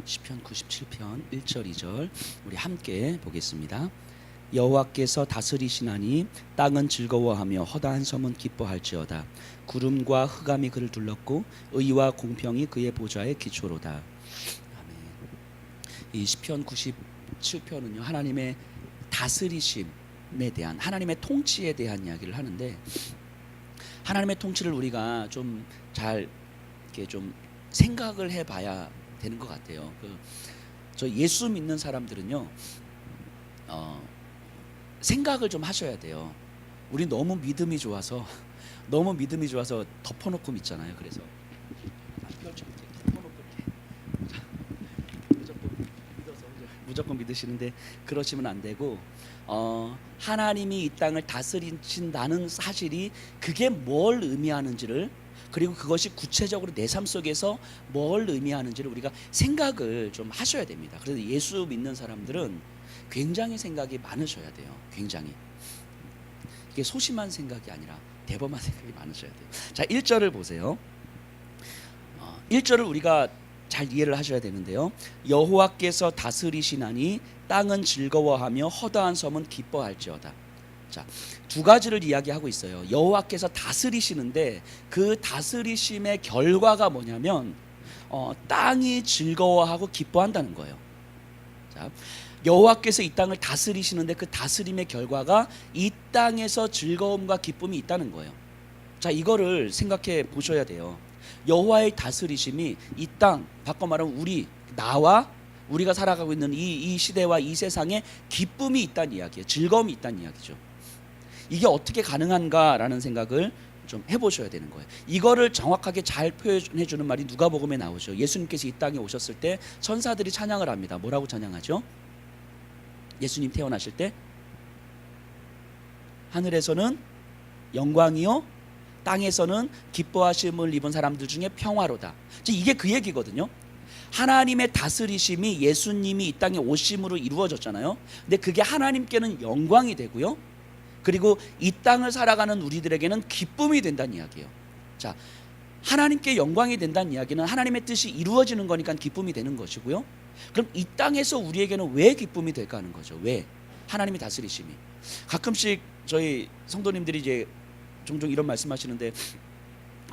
시편 97편 1절 2절 우리 함께 보겠습니다. 여호와께서 다스리시나니 땅은 즐거워하며 허다한 섬은 기뻐할지어다. 구름과 흑암이 그를 둘렀고 의와 공평이 그의 보좌의 기초로다. 아멘. 이 시편 97편은요 하나님의 다스리심에 대한, 하나님의 통치에 대한 이야기를 하는데, 하나님의 통치를 우리가 좀 잘 이렇게 좀 생각을 해봐야 되는 것 같아요. 저 예수 믿는 사람들은요 생각을 좀 하셔야 돼요. 우리 너무 믿음이 좋아서 덮어놓고 믿잖아요. 그래서 덮어놓고 무조건 믿으시는데 그러시면 안 되고, 하나님이 이 땅을 다스리신다는 사실이 그게 뭘 의미하는지를, 그리고 그것이 구체적으로 내 삶 속에서 뭘 의미하는지를 우리가 생각을 좀 하셔야 됩니다. 그래서 예수 믿는 사람들은 굉장히 생각이 많으셔야 돼요. 굉장히. 이게 소심한 생각이 아니라 대범한 생각이 많으셔야 돼요. 자, 1절을 보세요. 1절을 우리가 잘 이해를 하셔야 되는데요. 여호와께서 다스리시나니 땅은 즐거워하며 허다한 섬은 기뻐할지어다. 자, 두 가지를 이야기하고 있어요. 여호와께서 다스리시는데 그 다스리심의 결과가 뭐냐면 땅이 즐거워하고 기뻐한다는 거예요. 자, 여호와께서 이 땅을 다스리시는데 그 다스림의 결과가 이 땅에서 즐거움과 기쁨이 있다는 거예요. 자, 이거를 생각해 보셔야 돼요. 여호와의 다스리심이 이 땅, 바꿔 말하면 나와 우리가 살아가고 있는 이 시대와 이 세상에 기쁨이 있다는 이야기예요. 즐거움이 있다는 이야기죠. 이게 어떻게 가능한가라는 생각을 좀 해보셔야 되는 거예요. 이거를 정확하게 잘 표현해주는 말이 누가복음에 나오죠. 예수님께서 이 땅에 오셨을 때 천사들이 찬양을 합니다. 뭐라고 찬양하죠? 예수님 태어나실 때 하늘에서는 영광이요 땅에서는 기뻐하심을 입은 사람들 중에 평화로다. 이게 그 얘기거든요. 하나님의 다스리심이 예수님이 이 땅에 오심으로 이루어졌잖아요. 근데 그게 하나님께는 영광이 되고요, 그리고 이 땅을 살아가는 우리들에게는 기쁨이 된다는 이야기예요. 자, 하나님께 영광이 된다는 이야기는 하나님의 뜻이 이루어지는 거니까 기쁨이 되는 것이고요. 그럼 이 땅에서 우리에게는 왜 기쁨이 될까 하는 거죠. 왜? 하나님의 다스리심이. 가끔씩 저희 성도님들이 이제 종종 이런 말씀하시는데,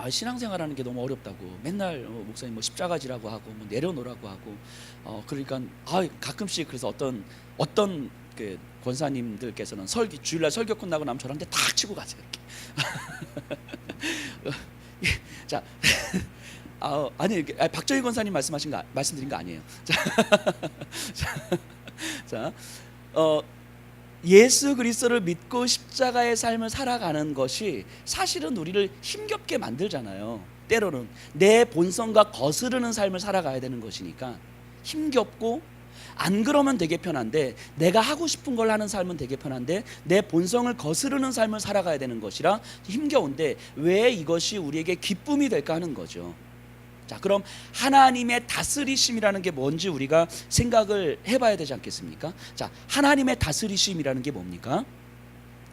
신앙생활하는 게 너무 어렵다고, 맨날 목사님 뭐 십자가지라고 하고 뭐 내려놓으라고 하고, 그러니까 가끔씩 그래서 어떤 그 권사님들께서는 주일날 설교 끝나고 나면 저한테 탁 치고 가세요. 이렇게. 자, 아니 박정희 권사님 말씀드린 거 아니에요. 자, 예수 그리스도를 믿고 십자가의 삶을 살아가는 것이 사실은 우리를 힘겹게 만들잖아요. 때로는 내 본성과 거스르는 삶을 살아가야 되는 것이니까 힘겹고, 안 그러면 되게 편한데, 내가 하고 싶은 걸 하는 삶은 되게 편한데 내 본성을 거스르는 삶을 살아가야 되는 것이라 힘겨운데, 왜 이것이 우리에게 기쁨이 될까 하는 거죠. 자, 그럼 하나님의 다스리심이라는 게 뭔지 우리가 생각을 해봐야 되지 않겠습니까? 자, 하나님의 다스리심이라는 게 뭡니까?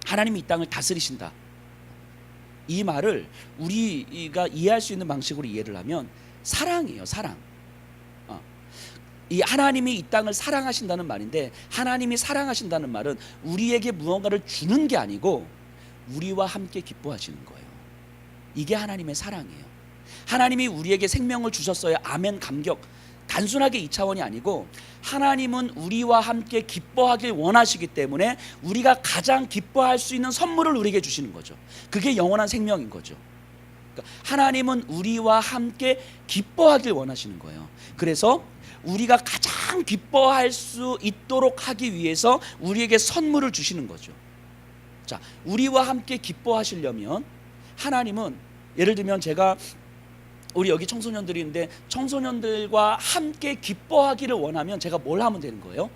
하나님이 이 땅을 다스리신다. 이 말을 우리가 이해할 수 있는 방식으로 이해를 하면 사랑이에요. 사랑. 이 하나님이 이 땅을 사랑하신다는 말인데, 하나님이 사랑하신다는 말은 우리에게 무언가를 주는 게 아니고 우리와 함께 기뻐하시는 거예요. 이게 하나님의 사랑이에요. 하나님이 우리에게 생명을 주셨어요. 아멘, 감격. 단순하게 이 차원이 아니고, 하나님은 우리와 함께 기뻐하길 원하시기 때문에 우리가 가장 기뻐할 수 있는 선물을 우리에게 주시는 거죠. 그게 영원한 생명인 거죠. 그러니까 하나님은 우리와 함께 기뻐하길 원하시는 거예요. 그래서 우리가 가장 기뻐할 수 있도록 하기 위해서 우리에게 선물을 주시는 거죠. 자, 우리와 함께 기뻐하시려면 하나님은, 예를 들면 제가 우리 여기 청소년들이 있는데 청소년들과 함께 기뻐하기를 원하면 제가 뭘 하면 되는 거예요?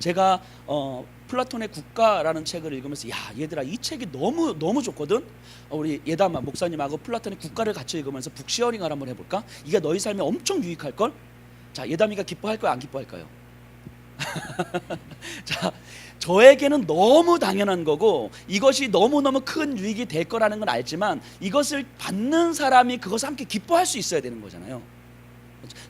제가 플라톤의 국가라는 책을 읽으면서, 야, 얘들아, 이 책이 너무 좋거든. 우리 예담아 목사님하고 플라톤의 국가를 같이 읽으면서 북시어링을 한번 해볼까? 이게 너희 삶에 엄청 유익할걸? 자, 예담이가 기뻐할까요, 안 기뻐할까요? 자, 저에게는 너무 당연한 거고 이것이 너무너무 큰 유익이 될 거라는 건 알지만, 이것을 받는 사람이 그것을 함께 기뻐할 수 있어야 되는 거잖아요.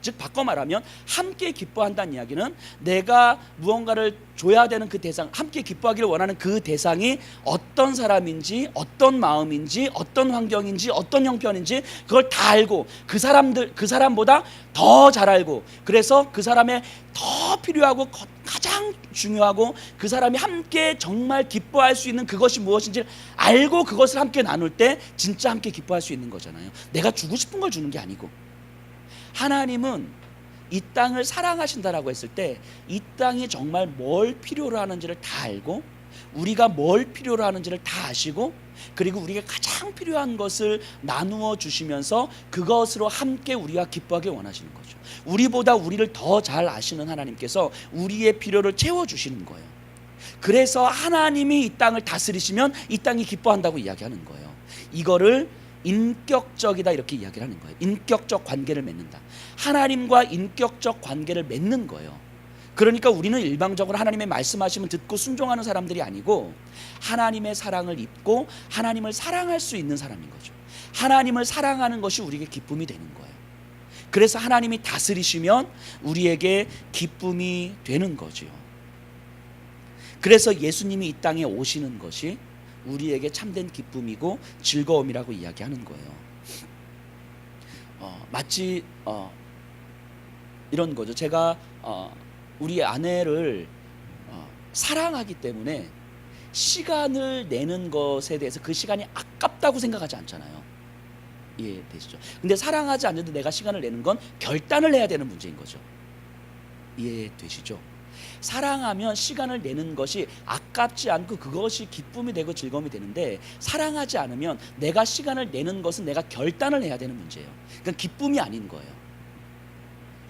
즉 바꿔 말하면 함께 기뻐한다는 이야기는 내가 무언가를 줘야 되는 그 대상, 함께 기뻐하기를 원하는 그 대상이 어떤 사람인지, 어떤 마음인지, 어떤 환경인지, 어떤 형편인지 그걸 다 알고 그 사람보다 더 잘 알고, 그래서 그 사람의 더 필요하고 가장 중요하고 그 사람이 함께 정말 기뻐할 수 있는 그것이 무엇인지 알고 그것을 함께 나눌 때 진짜 함께 기뻐할 수 있는 거잖아요. 내가 주고 싶은 걸 주는 게 아니고. 하나님은 이 땅을 사랑하신다라고 했을 때 이 땅이 정말 뭘 필요로 하는지를 다 알고 우리가 뭘 필요로 하는지를 다 아시고, 그리고 우리가 가장 필요한 것을 나누어 주시면서 그것으로 함께 우리가 기뻐하길 원하시는 거죠. 우리보다 우리를 더 잘 아시는 하나님께서 우리의 필요를 채워주시는 거예요. 그래서 하나님이 이 땅을 다스리시면 이 땅이 기뻐한다고 이야기하는 거예요. 이거를 인격적이다 이렇게 이야기를 하는 거예요. 인격적 관계를 맺는다. 하나님과 인격적 관계를 맺는 거예요. 그러니까 우리는 일방적으로 하나님의 말씀하시면 듣고 순종하는 사람들이 아니고 하나님의 사랑을 입고 하나님을 사랑할 수 있는 사람인 거죠. 하나님을 사랑하는 것이 우리에게 기쁨이 되는 거예요. 그래서 하나님이 다스리시면 우리에게 기쁨이 되는 거지요. 그래서 예수님이 이 땅에 오시는 것이 우리에게 참된 기쁨이고 즐거움이라고 이야기하는 거예요. 마치 이런 거죠. 제가 우리 아내를 사랑하기 때문에 시간을 내는 것에 대해서 그 시간이 아깝다고 생각하지 않잖아요. 이해되시죠? 근데 사랑하지 않는데 내가 시간을 내는 건 결단을 해야 되는 문제인 거죠. 이해되시죠? 사랑하면 시간을 내는 것이 아깝지 않고 그것이 기쁨이 되고 즐거움이 되는데, 사랑하지 않으면 내가 시간을 내는 것은 내가 결단을 해야 되는 문제예요. 그러니까 기쁨이 아닌 거예요.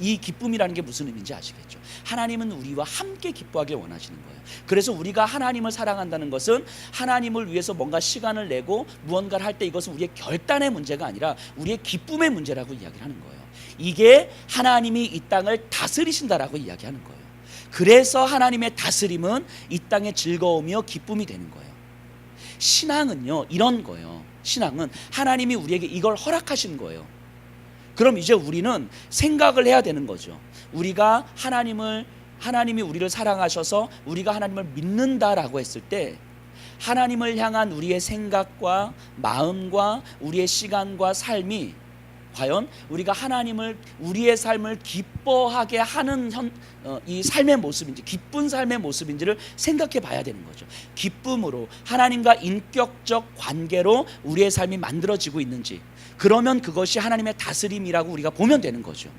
이 기쁨이라는 게 무슨 의미인지 아시겠죠? 하나님은 우리와 함께 기뻐하길 원하시는 거예요. 그래서 우리가 하나님을 사랑한다는 것은 하나님을 위해서 뭔가 시간을 내고 무언가를 할 때 이것은 우리의 결단의 문제가 아니라 우리의 기쁨의 문제라고 이야기를 하는 거예요. 이게 하나님이 이 땅을 다스리신다라고 이야기하는 거예요. 그래서 하나님의 다스림은 이 땅의 즐거움이요 기쁨이 되는 거예요. 신앙은요 이런 거예요. 신앙은 하나님이 우리에게 이걸 허락하신 거예요. 그럼 이제 우리는 생각을 해야 되는 거죠. 우리가 하나님이 우리를 사랑하셔서 우리가 하나님을 믿는다라고 했을 때 하나님을 향한 우리의 생각과 마음과 우리의 시간과 삶이 과연 우리가 하나님을 우리의 삶을 기뻐하게 하는 이 삶의 모습인지, 기쁜 삶의 모습인지를 생각해 봐야 되는 거죠. 기쁨으로 하나님과 인격적 관계로 우리의 삶이 만들어지고 있는지, 그러면 그것이 하나님의 다스림이라고 우리가 보면 되는 거죠.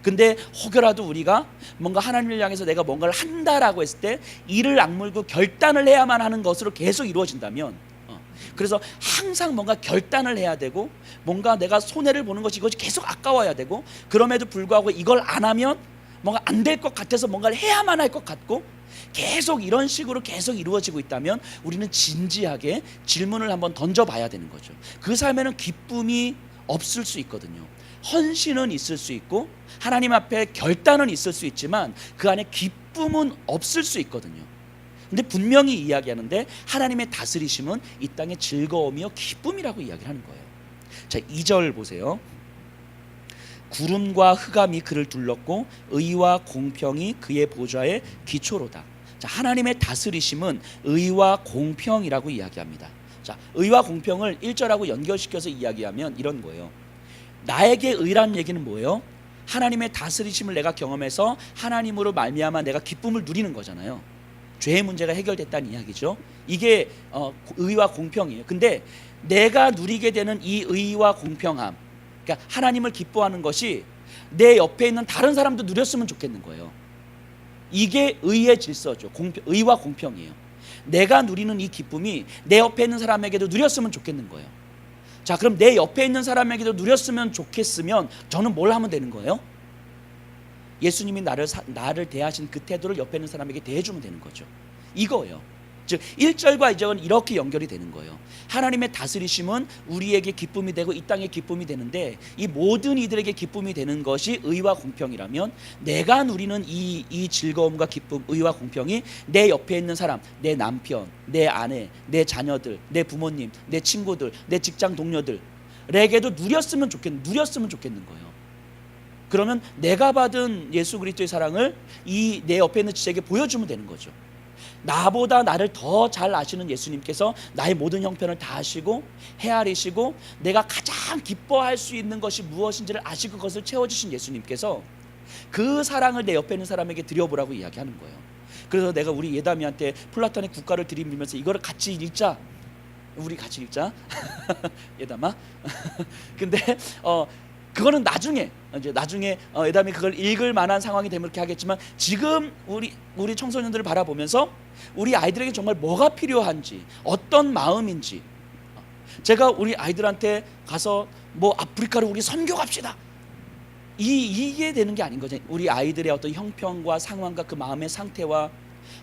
근데 혹여라도 우리가 뭔가 하나님을 향해서 내가 뭔가를 한다라고 했을 때 이를 악물고 결단을 해야만 하는 것으로 계속 이루어진다면, 그래서 항상 뭔가 결단을 해야 되고 뭔가 내가 손해를 보는 것이 이것이 계속 아까워야 되고, 그럼에도 불구하고 이걸 안 하면 뭔가 안 될 것 같아서 뭔가를 해야만 할 것 같고 계속 이런 식으로 계속 이루어지고 있다면 우리는 진지하게 질문을 한번 던져봐야 되는 거죠. 그 삶에는 기쁨이 없을 수 있거든요. 헌신은 있을 수 있고 하나님 앞에 결단은 있을 수 있지만 그 안에 기쁨은 없을 수 있거든요. 근데 분명히 이야기하는데 하나님의 다스리심은 이 땅의 즐거움이요 기쁨이라고 이야기를 하는 거예요. 자, 2절 보세요. 구름과 흑암이 그를 둘렀고 의와 공평이 그의 보좌의 기초로다. 자, 하나님의 다스리심은 의와 공평이라고 이야기합니다. 자, 의와 공평을 1절하고 연결시켜서 이야기하면 이런 거예요. 나에게 의라는 얘기는 뭐예요? 하나님의 다스리심을 내가 경험해서 하나님으로 말미암아 내가 기쁨을 누리는 거잖아요. 죄의 문제가 해결됐다는 이야기죠. 이게 의와 공평이에요. 근데 내가 누리게 되는 이 의와 공평함, 그러니까 하나님을 기뻐하는 것이 내 옆에 있는 다른 사람도 누렸으면 좋겠는 거예요. 이게 의의 질서죠. 의와 공평이에요. 내가 누리는 이 기쁨이 내 옆에 있는 사람에게도 누렸으면 좋겠는 거예요. 자, 그럼 내 옆에 있는 사람에게도 누렸으면 좋겠으면 저는 뭘 하면 되는 거예요? 예수님이 나를 대하신 그 태도를 옆에 있는 사람에게 대해주면 되는 거죠. 이거예요. 즉 1절과 2절은 이렇게 연결이 되는 거예요. 하나님의 다스리심은 우리에게 기쁨이 되고 이 땅에 기쁨이 되는데, 이 모든 이들에게 기쁨이 되는 것이 의와 공평이라면 내가 누리는 이 즐거움과 기쁨, 의와 공평이 내 옆에 있는 사람, 내 남편, 내 아내, 내 자녀들, 내 부모님, 내 친구들, 내 직장 동료들에게도 누렸으면 좋겠는 거예요. 그러면 내가 받은 예수 그리스도의 사랑을 이 내 옆에 있는 지체에게 보여주면 되는 거죠. 나보다 나를 더 잘 아시는 예수님께서 나의 모든 형편을 다 아시고 헤아리시고 내가 가장 기뻐할 수 있는 것이 무엇인지를 아시고 그것을 채워주신 예수님께서 그 사랑을 내 옆에 있는 사람에게 드려보라고 이야기하는 거예요. 그래서 내가 우리 예담이한테 플라톤의 국가를 들이밀면서 이거를 같이 읽자. 우리 같이 읽자. 예담아. 근데 그거는 나중에 예담이 그걸 읽을 만한 상황이 되면 그렇게 하겠지만, 지금 우리 청소년들을 바라보면서 우리 아이들에게 정말 뭐가 필요한지, 어떤 마음인지, 제가 우리 아이들한테 가서 뭐 아프리카를 우리 선교 갑시다, 이게 되는 게 아닌 거죠. 우리 아이들의 어떤 형편과 상황과 그 마음의 상태와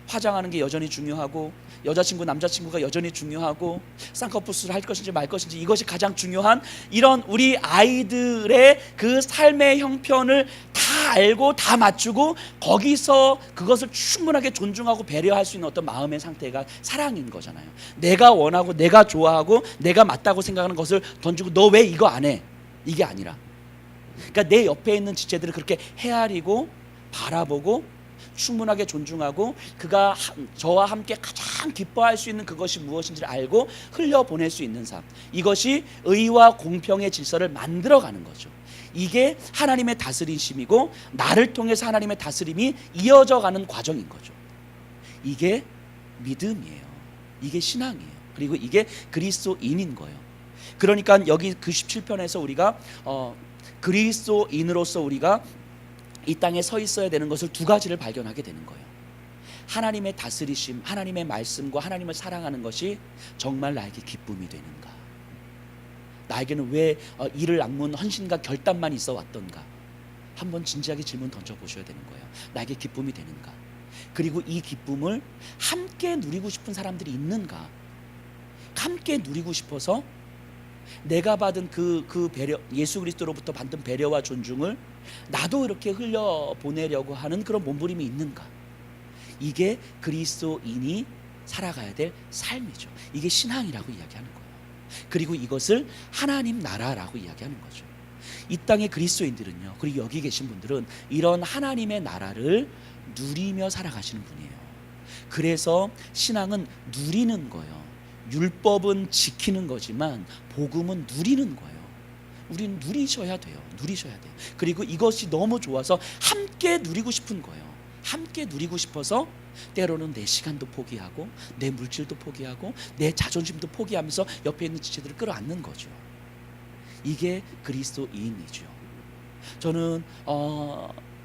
화장하는 게 여전히 중요하고, 여자친구 남자친구가 여전히 중요하고, 쌍꺼풀수술 할 것인지 말 것인지 이것이 가장 중요한 이런 우리 아이들의 그 삶의 형편을 다 알고 다 맞추고 거기서 그것을 충분하게 존중하고 배려할 수 있는 어떤 마음의 상태가 사랑인 거잖아요. 내가 원하고 내가 좋아하고 내가 맞다고 생각하는 것을 던지고 너 왜 이거 안 해? 이게 아니라, 그러니까 내 옆에 있는 지체들을 그렇게 헤아리고 바라보고 충분하게 존중하고 그가 저와 함께 가장 기뻐할 수 있는 그것이 무엇인지를 알고 흘려보낼 수 있는 삶, 이것이 의와 공평의 질서를 만들어가는 거죠. 이게 하나님의 다스리심이고 나를 통해서 하나님의 다스림이 이어져가는 과정인 거죠. 이게 믿음이에요. 이게 신앙이에요. 그리고 이게 그리스도인인 거예요. 그러니까 여기 그 17편에서 우리가 그리스도인으로서 우리가 이 땅에 서 있어야 되는 것을 두 가지를 발견하게 되는 거예요. 하나님의 다스리심, 하나님의 말씀과 하나님을 사랑하는 것이 정말 나에게 기쁨이 되는가? 나에게는 왜 이를 악문 헌신과 결단만 있어 왔던가? 한번 진지하게 질문 던져보셔야 되는 거예요. 나에게 기쁨이 되는가? 그리고 이 기쁨을 함께 누리고 싶은 사람들이 있는가? 함께 누리고 싶어서 내가 받은 그 배려, 예수 그리스도로부터 받은 배려와 존중을 나도 이렇게 흘려보내려고 하는 그런 몸부림이 있는가? 이게 그리스도인이 살아가야 될 삶이죠. 이게 신앙이라고 이야기하는 거예요. 그리고 이것을 하나님 나라라고 이야기하는 거죠. 이 땅의 그리스도인들은요, 그리고 여기 계신 분들은 이런 하나님의 나라를 누리며 살아가시는 분이에요. 그래서 신앙은 누리는 거예요. 율법은 지키는 거지만 복음은 누리는 거예요. 우리는 누리셔야 돼요. 누리셔야 돼요. 그리고 이것이 너무 좋아서 함께 누리고 싶은 거예요. 함께 누리고 싶어서 때로는 내 시간도 포기하고 내 물질도 포기하고 내 자존심도 포기하면서 옆에 있는 지체들을 끌어안는 거죠. 이게 그리스도인이죠. 저는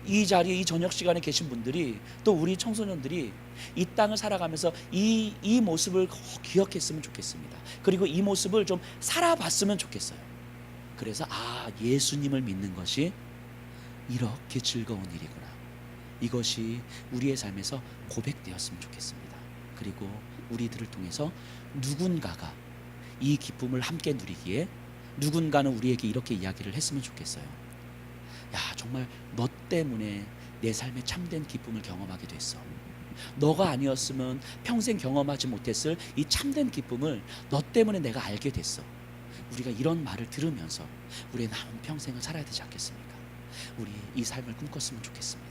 이 자리에 이 저녁 시간에 계신 분들이, 또 우리 청소년들이 이 땅을 살아가면서 이 모습을 기억했으면 좋겠습니다. 그리고 이 모습을 좀 살아봤으면 좋겠어요. 그래서 예수님을 믿는 것이 이렇게 즐거운 일이구나, 이것이 우리의 삶에서 고백되었으면 좋겠습니다. 그리고 우리들을 통해서 누군가가 이 기쁨을 함께 누리기에 누군가는 우리에게 이렇게 이야기를 했으면 좋겠어요. 야, 정말 너 때문에 내 삶에 참된 기쁨을 경험하게 됐어. 너가 아니었으면 평생 경험하지 못했을 이 참된 기쁨을 너 때문에 내가 알게 됐어. 우리가 이런 말을 들으면서 우리의 남은 평생을 살아야 되지 않겠습니까? 우리 이 삶을 꿈꿨으면 좋겠습니다.